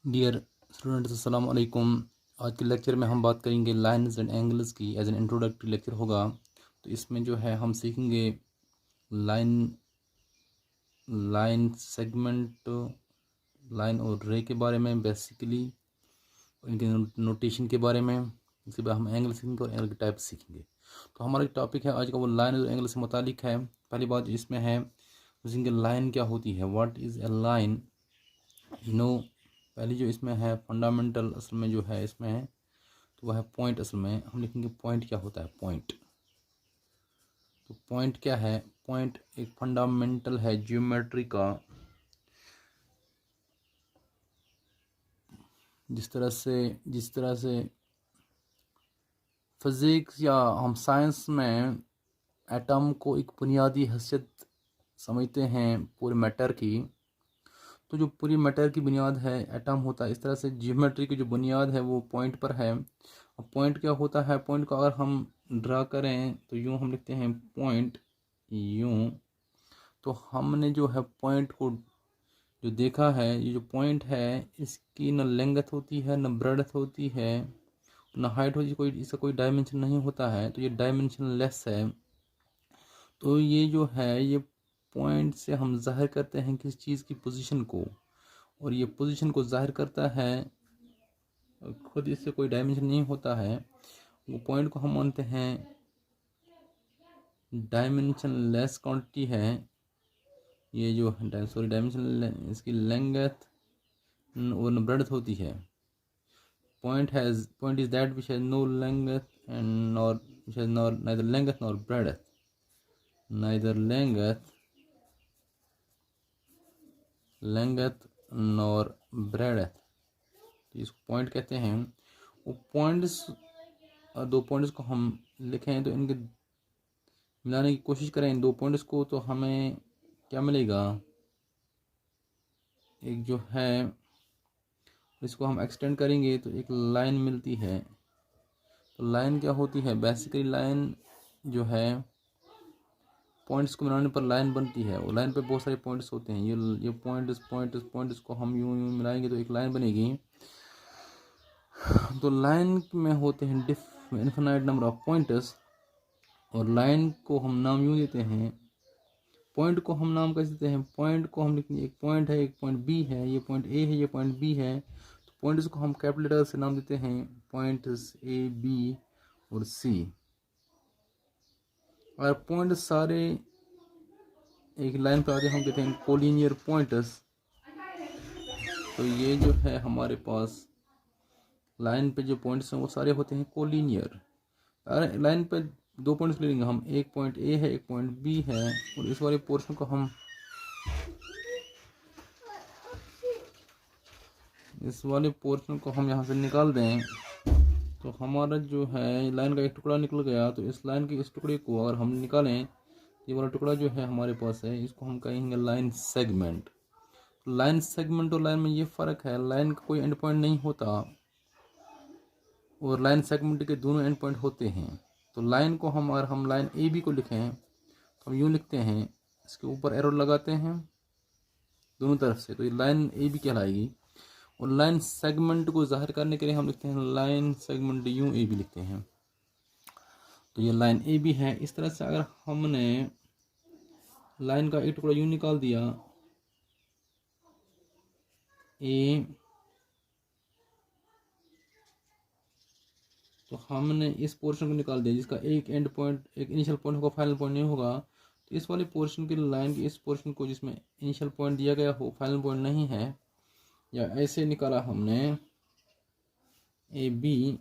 Dear students अस्सलाम वालेकुम। आज के लेक्चर में हम बात करेंगे लाइन्स एंड एंगल्स की। एज एन इंट्रोडक्टरी लेक्चर होगा, तो इसमें जो है हम सीखेंगे लाइन लाइन सेगमेंट, लाइन और रे के बारे में बेसिकली, इनके नोटेशन के बारे में। इसके बाद हम एंगल सीखेंगे और एंगल के टाइप सीखेंगे। तो हमारा जो टॉपिक है आज का वो लाइन और एंगल से मुतालिक है। पहली बात इसमें है लाइन क्या होती है, what is a line, you know. पहली जो इसमें है फंडामेंटल, असल में जो है इसमें है तो वह है पॉइंट। असल में हम लिखेंगे पॉइंट क्या होता है। पॉइंट, तो पॉइंट क्या है। पॉइंट एक फंडामेंटल है ज्योमेट्री का। जिस तरह से फिजिक्स या हम साइंस में एटम को एक बुनियादी हैसियत समझते हैं पूरे मैटर की, तो जो पूरी मैटर की बुनियाद है एटम होता है। इस तरह से ज्योमेट्री की जो बुनियाद है वो पॉइंट पर है। अब पॉइंट क्या होता है, पॉइंट को अगर हम ड्रा करें तो यूँ हम लिखते हैं पॉइंट, यूँ। तो हमने जो है पॉइंट को जो देखा है, ये जो पॉइंट है इसकी न लेंथ होती है, न ब्रेड्थ होती है, न हाइट होती है, कोई इसका कोई डायमेंशन नहीं होता है, तो ये डायमेंशन लेस है। तो ये जो है ये पॉइंट से हम जाहिर करते हैं किसी चीज़ की पोजीशन को, और ये पोजीशन को जाहिर करता है, खुद इससे कोई डायमेंशन नहीं होता है। वो पॉइंट को हम मानते हैं डायमेंशन लेस क्वांटिटी है। ये जो डायमेंशन इसकी लेंथ और ब्रेड्थ होती है। Point is that which has no length and nor which has nor neither length nor breadth, neither length nor breadth, तो इसको पॉइंट कहते हैं। वो पॉइंट्स, दो पॉइंट्स को हम लिखें तो इनके मिलाने की कोशिश करें इन दो पॉइंट्स को, तो हमें क्या मिलेगा। एक जो है इसको हम एक्सटेंड करेंगे तो एक लाइन मिलती है। तो लाइन क्या होती है, बेसिकली लाइन जो है पॉइंट्स को मिलाने पर लाइन बनती है। वो लाइन पे बहुत सारे पॉइंट्स होते हैं। ये पॉइंट्स को हम यूं यूं मिलाएंगे तो एक लाइन बनेगी। तो लाइन में होते हैं इनफिनाइट नंबर ऑफ पॉइंट्स, और लाइन को हम नाम यूं देते हैं। पॉइंट को हम नाम कैसे देते हैं, पॉइंट को हम लिखेंगे एक पॉइंट है, एक पॉइंट बी है, ये पॉइंट ए है, ये पॉइंट बी है। तो पॉइंट्स को हम कैपिटल लेटर से नाम देते हैं पॉइंट्स ए, बी और सी। अगर पॉइंट सारे एक लाइन पर आते हैं हम कहते हैं कोलिनियर पॉइंट्स। तो ये जो है हमारे पास लाइन पे जो पॉइंट्स हैं वो सारे होते हैं कोलिनियर। अगर लाइन पे दो पॉइंट्स ले लेंगे हम, एक पॉइंट ए है, एक पॉइंट बी है, और इस वाले पोर्शन को हम यहाँ से निकाल दें, तो हमारा जो है लाइन का एक टुकड़ा निकल गया। तो इस लाइन के इस टुकड़े को अगर हम निकालें, ये वाला टुकड़ा जो है हमारे पास है, इसको हम कहेंगे लाइन सेगमेंट। लाइन सेगमेंट और लाइन में ये फ़र्क है, लाइन का कोई एंड पॉइंट नहीं होता और लाइन सेगमेंट के दोनों एंड पॉइंट होते हैं। तो लाइन को हम, अगर हम लाइन ए बी को लिखें तो हम यूँ लिखते हैं, इसके ऊपर एरो लगाते हैं दोनों तरफ से, तो ये लाइन ए बी कहलाएगी। और लाइन सेगमेंट को जाहिर करने के लिए हम लिखते हैं लाइन सेगमेंट यूँ ए बी लिखते हैं। तो ये लाइन ए बी है। इस तरह से अगर हमने लाइन का एक टुकड़ा यूँ निकाल दिया ए, तो हमने इस पोर्शन को निकाल दिया जिसका एक एंड पॉइंट, एक इनिशियल पॉइंट होगा, फाइनल पॉइंट नहीं होगा। तो इस वाले पोर्शन की लाइन के इस पोर्शन को जिसमें इनिशियल पॉइंट दिया गया हो, फाइनल पॉइंट नहीं है, या ऐसे निकाला हमने ए बी,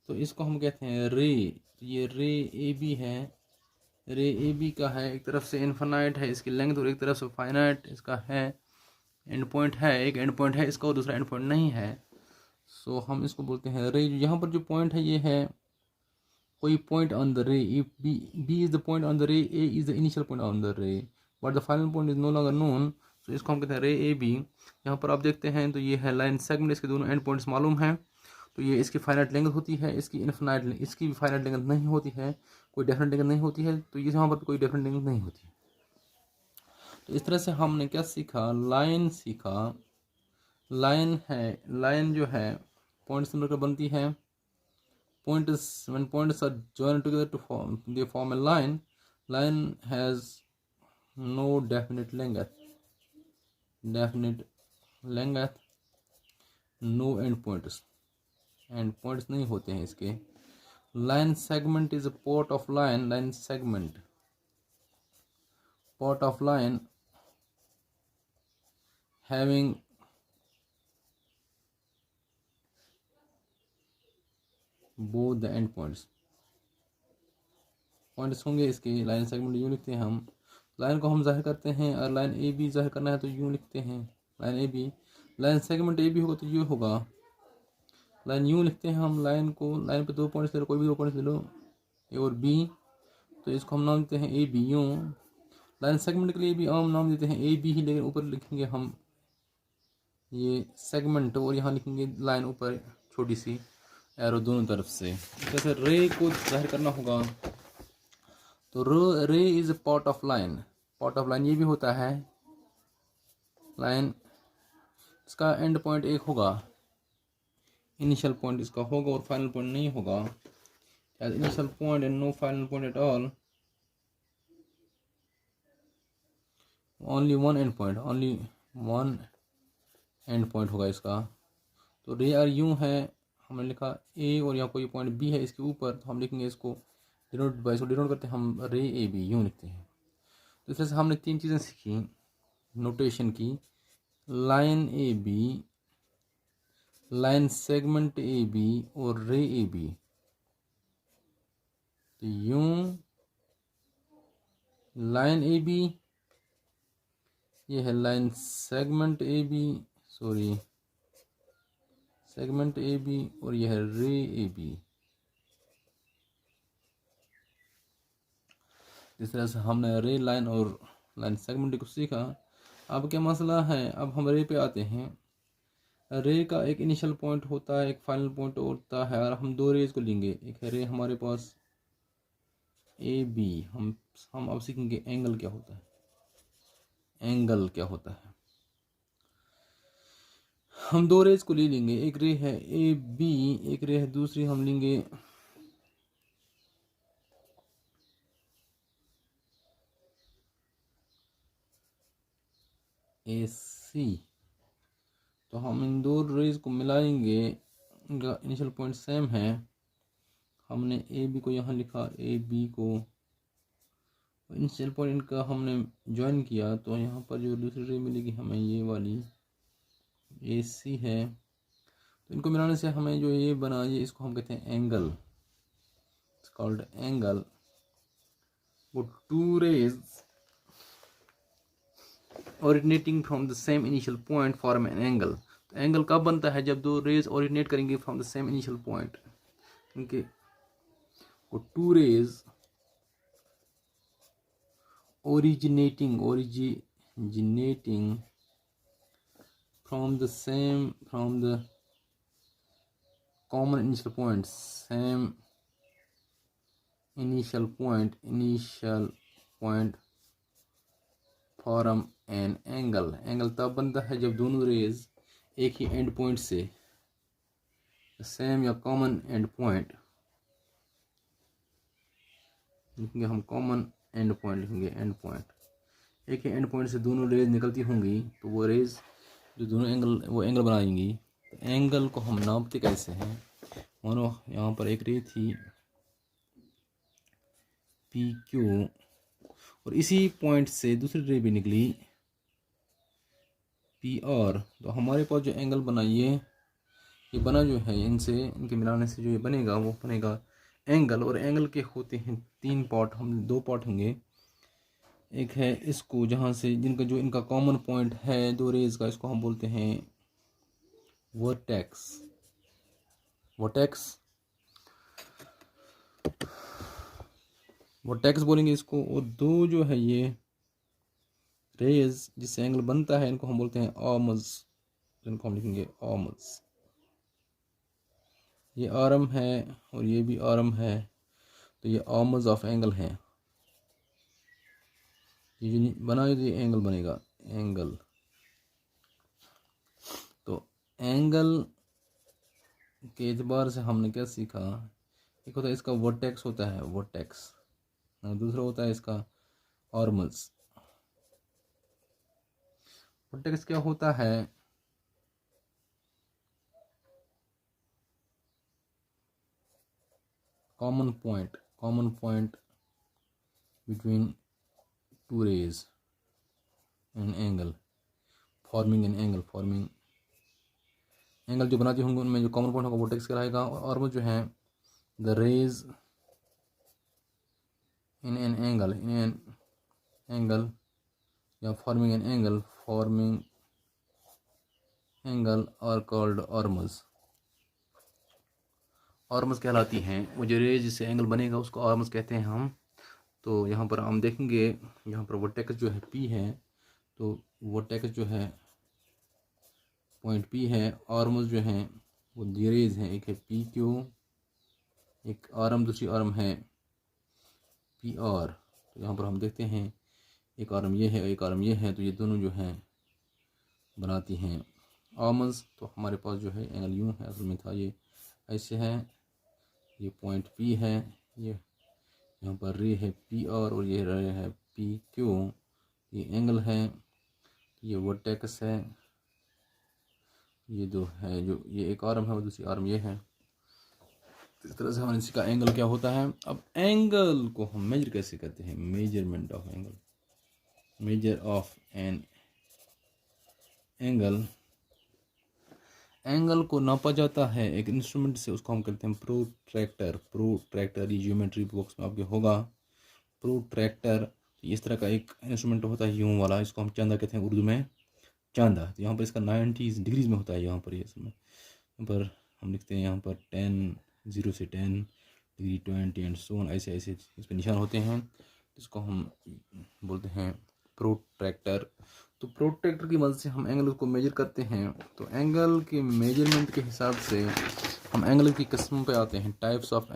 तो इसको हम कहते हैं रे। तो ये रे ए बी है। रे ए बी का है, एक तरफ से इनफाइनाइट है इसकी लेंथ और एक तरफ से फाइनाइट इसका है एंड पॉइंट है। एक एंड पॉइंट है इसका और दूसरा एंड पॉइंट नहीं है। सो हम इसको बोलते हैं रे। यहाँ पर जो पॉइंट है ये है कोई point on the ray. If B is the point on the ray, A is the initial point on the ray, but the final point is no longer known. तो इसको हम कहते हैं रे ए बी। यहाँ पर आप देखते हैं तो ये है लाइन सेगमेंट, इसके दोनों एंड पॉइंट्स मालूम हैं। तो ये इसकी फाइनाइट लेंथ होती है, इसकी इनफिनाइट, इसकी भी फाइनाइट लेंथ नहीं होती है, कोई डेफिनेट लेंथ नहीं होती है। तो ये यहाँ पर कोई डेफिनेट लेंथ नहीं होती है। तो इस तरह से हमने क्या सीखा, लाइन सीखा। लाइन है, लाइन जो है पॉइंट से मिलकर बनती है। Points, when points are joined together to form a line. Line has no definite length, no end points, end points नहीं होते हैं इसके। line segment is a part of line, line segment, part of line having both the end points, points होंगे इसके। Line segment यूँ लिखते हैं हम, लाइन को हम जाहिर करते हैं, और लाइन ए बी जाहिर करना है तो यूँ लिखते हैं line A B. Line segment A B होगा तो यूँ होगा। लाइन यूँ लिखते हैं हम लाइन को, लाइन पे 2 पॉइंट्स ले लो, कोई भी 2 पॉइंट्स ले लो, ए और बी, तो इसको हम नाम देते हैं ए बी। यूँ लाइन सेगमेंट के लिए भी आम नाम देते हैं ए बी ही, लेकिन ऊपर लिखेंगे हम ये सेगमेंट, और यहाँ लिखेंगे लाइन ऊपर छोटी सी एरो दोनों तरफ से। जैसे रे को जाहिर करना होगा तो रे is a part of line, part of line ये भी होता है लाइन। इसका एंड पॉइंट एक होगा, इनिशियल पॉइंट इसका होगा और फाइनल पॉइंट नहीं होगा। Initial point and no final point at all, only one end point, only one end point होगा इसका। तो रे आर यूँ है, हमने लिखा ए और यहाँ कोई पॉइंट बी है इसके ऊपर, तो हम लिखेंगे इसको डिनोट बाय, इसको डिनोट करते हैं हम रे ए बी, यूँ लिखते हैं। तो इस तरह से हमने 3 चीज़ें सीखी नोटेशन की, line A B, line segment A B और रे ए बी। तो यूँ लाइन ए बी, ये है line segment A B, sorry segment A B, और यह है रे ए बी। इस तरह से हमने रे लाइन और लाइन सेगमेंट को सीखा। अब क्या मसला है, अब हम रे पे आते हैं। रे का एक इनिशियल पॉइंट होता है, एक फाइनल पॉइंट होता है, और हम 2 रेज को लेंगे। एक है रे हमारे पास ए बी, हम अब सीखेंगे एंगल क्या होता है, एंगल क्या होता है। हम 2 रेज को ले लेंगे, एक रे है ए बी, एक रे है दूसरी हम लेंगे ए सी। तो हम इन 2 रेज को मिलाएंगे, इनका इनिशियल पॉइंट सेम है। हमने ए बी को यहाँ लिखा, ए बी को इनिशियल पॉइंट इनका हमने ज्वाइन किया, तो यहाँ पर जो दूसरी रे मिलेगी हमें ये वाली ए सी है। तो इनको मिलाने से हमें जो ये बना, ये इसको हम कहते हैं एंगल, इट्स कॉल्ड एंगल। वो 2 rays originating from the same initial point form an angle. तो एंगल कब बनता है, जब 2 रेज ओरिजिनेट करेंगे from the same initial point. इनके वो 2 rays originating from the common initial point, same initial point form an angle। Angle तब बनता है जब दोनों रेज एक ही एंड पॉइंट से, सेम या कॉमन एंड पॉइंट लिखेंगे हम, कॉमन एंड पॉइंट लिखेंगे, एंड पॉइंट एक ही एंड पॉइंट से दोनों रेज निकलती होंगी, तो वो रेज जो दोनों एंगल वो एंगल बनाएंगी। तो एंगल को हम नापते कैसे हैं, मानो यहाँ पर एक रे थी पी क्यू, और इसी पॉइंट से दूसरी रे भी निकली पी आर। तो हमारे पास जो एंगल बना, ये बना जो है, इनके मिलाने से जो ये बनेगा वो बनेगा एंगल। और एंगल के होते हैं 3 पार्ट, हम 2 पार्ट होंगे। एक है इसको जहाँ से जिनका जो इनका कॉमन पॉइंट है 2 रेज का, इसको हम बोलते हैं वर्टेक्स, वर्टेक्स बोलेंगे इसको। और 2 जो है ये रेज जिससे एंगल बनता है, इनको हम बोलते हैं आर्म्स, जिनको हम लिखेंगे आर्म्स। ये आर्म है और ये भी आर्म है, तो ये आर्म्स ऑफ एंगल हैं। ये जो बना है तो ये एंगल बनेगा, एंगल। तो एंगल के एतबार से हमने क्या सीखा, एक होता है इसका वर्टेक्स होता है, वर्टेक्स, और दूसरा होता है इसका ऑर्मल्स। वर्टेक्स क्या होता है, common point between two rays an angle, forming angle जो बनाती होंगे उनमें जो कॉमन पॉइंट होगा वर्टेक्स कहलाएगा। और वो जो है the rays in an angle या forming angle are called arms कहलाती हैं। वो जो रेज जिससे एंगल बनेगा उसको ऑर्मल्स कहते हैं हम। तो यहाँ पर हम देखेंगे, यहाँ पर वर्टेक्स जो है पी है, तो वर्टेक्स जो है पॉइंट पी है, आर्म्स जो हैं वो रेज हैं, एक है पी क्यू, एक आर्म, दूसरी आर्म है पी आर। तो यहाँ पर हम देखते हैं एक आर्म ये है, एक आर्म ये है, तो ये दोनों जो हैं बनाती हैं आर्म्स। तो हमारे पास जो है एंगल यूँ है, असल में था ये ऐसे है, ये पॉइंट पी है, ये यहाँ पर रे है पी आर और ये रे है पी क्यू, ये एंगल है, ये वर्टेक्स है, ये दो है, जो ये एक आर्म है और दूसरी आर्म ये है। इस तरह से हमारे इसका एंगल क्या होता है। अब एंगल को हम मेजर कैसे करते हैं, measurement of angle, measure of an angle को नापा जाता है एक इंस्ट्रूमेंट से, उसको हम कहते हैं प्रोट्रैक्टर। ये ज्योमेट्री बॉक्स में आपके होगा प्रोट्रैक्टर। इस तरह का एक इंस्ट्रूमेंट होता है यूं वाला, इसको हम चांदा कहते हैं उर्दू में, चांदा। तो यहाँ पर इसका 90 डिग्रीज में होता है, यहाँ पर ये समय यहाँ पर हम लिखते हैं, यहाँ पर 10 0 से 10 डिग्री 20 एंड सो ऑन, ऐसे ऐसे इस पर निशान होते हैं, इसको हम बोलते हैं प्रोट्रैक्टर। तो प्रोट्रैक्टर की मदद से हम एंगल को मेजर करते हैं। तो एंगल के मेजरमेंट के हिसाब से हम एंगल की किस्मों पे आते हैं, types of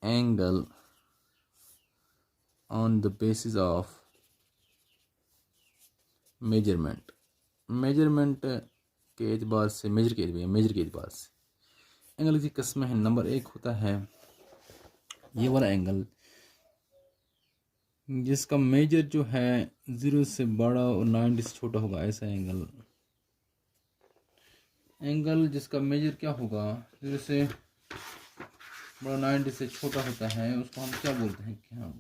angle on the basis of measurement के एतबार से, मेजर के एतबार से एंगल की किस्में हैं। नंबर 1 होता है ये वाला एंगल जिसका मेजर जो है 0 से बड़ा और 90 से छोटा होगा, ऐसा एंगल जिसका मेजर क्या होगा 0 से बड़ा 90 से छोटा होता है, उसको हम क्या बोलते हैं,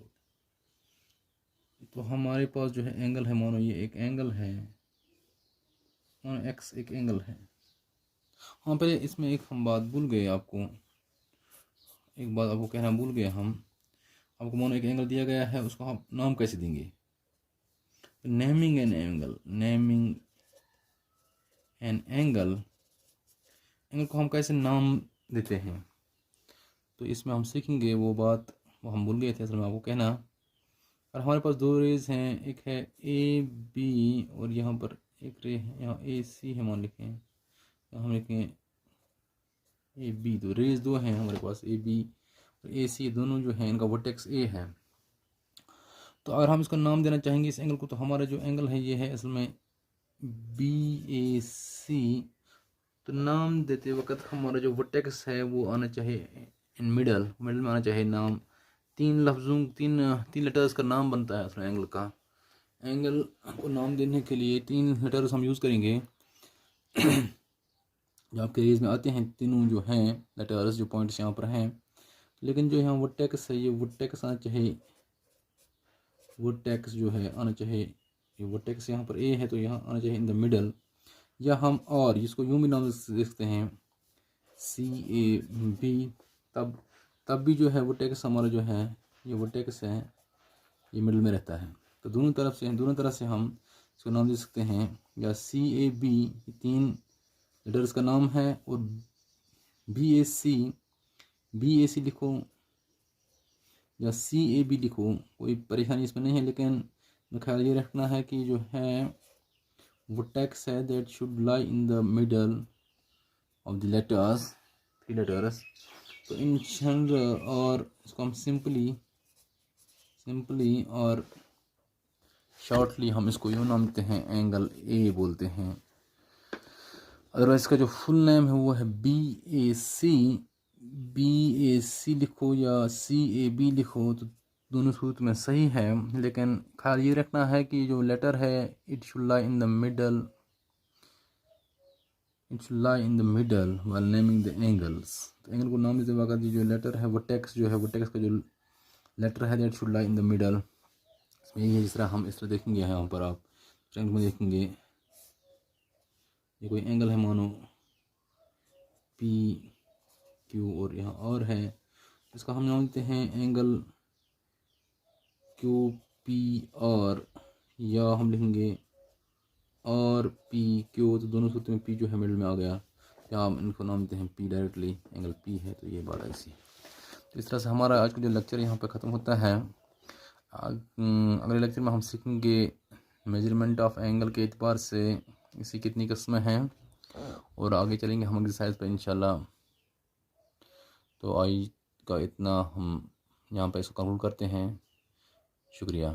तो हमारे पास जो है एंगल है, मानो ये एक एंगल है, मानो एक्स एक एंगल है। हाँ, पहले इसमें एक हम बात भूल गए, एक बात आपको कहना भूल गए हम। आपको मानो एक एंगल दिया गया है, उसको हम नाम कैसे देंगे, नेमिंग एन एंगल को हम कैसे नाम देते हैं, तो इसमें हम सीखेंगे वो बात, वो हम भूल गए थे असल में आपको कहना। और हमारे पास 2 रेज हैं, एक है ए बी और यहाँ पर एक रे है, यहाँ ए सी है, मान लिखें, हम लिखें ए बी। तो रेज 2 हैं हमारे पास, ए बी और ए सी, दोनों जो हैं इनका वर्टेक्स ए है। तो अगर हम इसको नाम देना चाहेंगे इस एंगल को, तो हमारा जो एंगल है ये है असल में बी ए सी। तो नाम देते वक्त हमारा जो वर्टेक्स है वो आना चाहिए इन मिडल में आना चाहिए नाम। 3 लेटर्स का नाम बनता है असल एंगल का। एंगल को नाम देने के लिए 3 लेटर्स हम यूज़ करेंगे जो आपके रेज में आते हैं, तीनों जो हैं लेटर्स, जो पॉइंट्स यहाँ पर हैं। लेकिन जो यहाँ वर्टेक्स है, ये वर्टेक्स आना चाहिए, वर्टेक्स जो है आना चाहिए, ये वर्टेक्स यहाँ पर ए है तो यहाँ आना चाहिए इन द मिडल, या हम और इसको यूँ भी नाम दे सकते हैं CAB। तब भी जो है वर्टेक्स हमारा जो है, ये वर्टेक्स है, ये मिडल में रहता है। तो दोनों तरह से हम इसको नाम दे सकते हैं, या CAB 3 लेटर्स का नाम है, और BAC लिखो या CAB लिखो, कोई परेशानी इसमें नहीं है। लेकिन ख्याल ये रखना है कि जो है वर्टेक्स है that should lie in the middle of the letters, 3 letters. तो इन जनरल, और इसको हम सिंपली और शॉर्टली हम इसको यूँ नाम देते हैं, एंगल ए बोलते हैं। अदरवाइज इसका जो फुल नेम है वो है BAC। BAC लिखो या CAB लिखो तो दोनों सूरत में सही है, लेकिन ख्याल ये रखना है कि जो लेटर है it should lie in the middle, it should lie in the middle while naming the angles. तो एंगल को नाम देते वक्त जो लेटर है वर्टेक्स जो है, वर्टेक्स का जो लेटर है that should lie in the middle. यही है जिस तरह हम इस तरह देखेंगे यहाँ पर, आप ट्रायंगल में देखेंगे ये कोई एंगल है मानो PQ और यहाँ और है, इसका हम नाम देते हैं एंगल QPR, या हम लिखेंगे RPQ। तो दोनों सूत्र में P जो है मिडल में आ गया, या हम इनको नाम देते हैं P डायरेक्टली, एंगल P है तो ये बात ऐसी। तो इस तरह से हमारा आज का जो लेक्चर यहाँ पर ख़त्म होता है। अगले लेक्चर में हम सीखेंगे मेजरमेंट ऑफ एंगल के एतबार से इसी कितनी किस्में हैं, और आगे चलेंगे हम एक्सरसाइज पर इंशाल्लाह। तो आज का इतना हम यहाँ पर इसको कंक्लूड करते हैं। शुक्रिया।